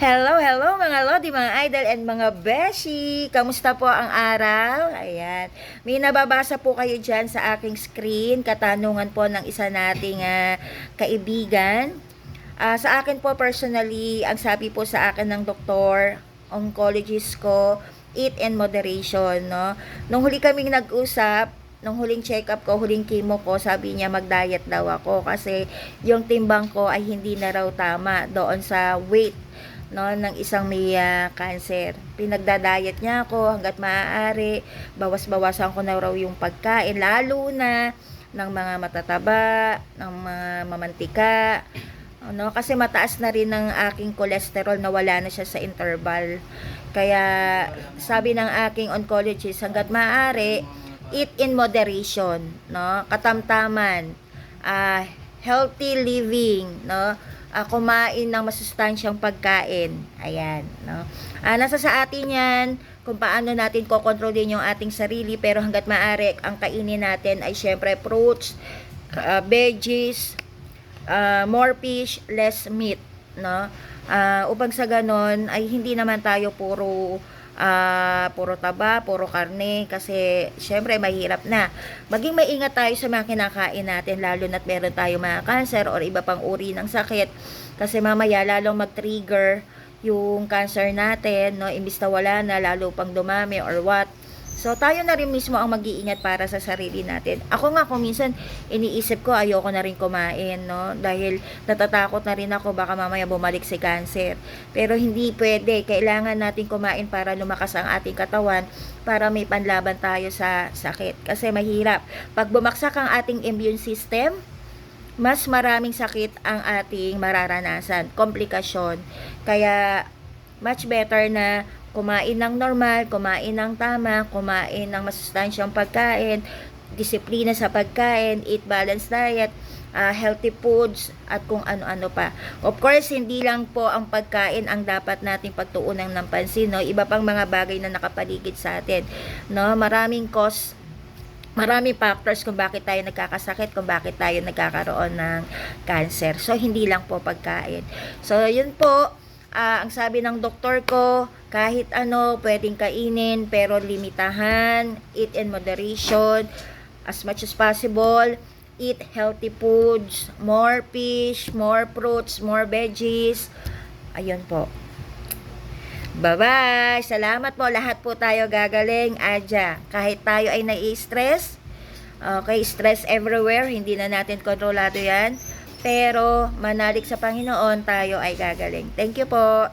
Hello, hello mga lodi, mga idol and mga beshi. Kamusta po ang araw? Ayan. May nababasa po kayo dyan sa aking screen. Katanungan po ng isa nating kaibigan. Sa akin po personally, ang sabi po sa akin ng doktor, oncologist ko, eat in moderation. No? Nung huli kaming nag-usap, nung huling check-up ko, huling chemo ko, sabi niya mag-diet daw ako kasi yung timbang ko ay hindi na raw tama doon sa weight, no, ng isang may cancer. Pinagda-diet niya ako hangga't maaari. Bawas-bawasan ko na raw yung pagkain, lalo na ng mga matataba, ng mga mamantika. Ano, kasi mataas na rin ng aking cholesterol, na wala na siya sa interval. Kaya sabi ng aking oncologist, hangga't maaari, eat in moderation, no? Katamtaman, healthy living, no? Kumain ng masustansyang pagkain. Ayan, no? Nasa sa atin yan kung paano natin kokontrolin yung ating sarili, pero hangga't maaari, ang kainin natin ay syempre fruits, veggies, more fish, less meat, no? Upang sa ganon ay hindi naman tayo puro taba, puro karne, kasi syempre mahirap na. Maging maingat tayo sa mga kinakain natin, lalo na't meron tayo mga cancer or iba pang uri ng sakit, kasi mamaya lalong mag-trigger yung cancer natin, no? Imbis na wala na, lalo pang dumami or what. So, tayo na rin mismo ang mag-iingat para sa sarili natin. Ako nga, kung minsan, iniisip ko, ayoko na rin kumain, no? Dahil natatakot na rin ako, baka mamaya bumalik si cancer. Pero hindi pwede. Kailangan natin kumain para lumakas ang ating katawan, para may panlaban tayo sa sakit. Kasi mahirap. Pag bumaksak ang ating immune system, mas maraming sakit ang ating mararanasan. Komplikasyon. Kaya, much better na kumain ng normal, kumain ng tama, kumain ng masustansyang pagkain, disiplina sa pagkain, eat balanced diet, healthy foods, at kung ano-ano pa. Of course, hindi lang po ang pagkain ang dapat nating pagtuunan ng pansin, no? Iba pang mga bagay na nakapaligid sa atin, no? Maraming factors kung bakit tayo nagkakasakit, kung bakit tayo nagkakaroon ng cancer. So, hindi lang po pagkain. So, yun po. Ang sabi ng doktor ko, kahit ano pwedeng kainin, pero limitahan, eat in moderation, as much as possible, eat healthy foods, more fish, more fruits, more veggies. Ayun po. Bye-bye! Salamat po, lahat po tayo gagaling. Adya, kahit tayo ay nai-stress, okay, stress everywhere, hindi na natin kontrolado yan. Pero, manalig sa Panginoon, tayo ay gagaling. Thank you po.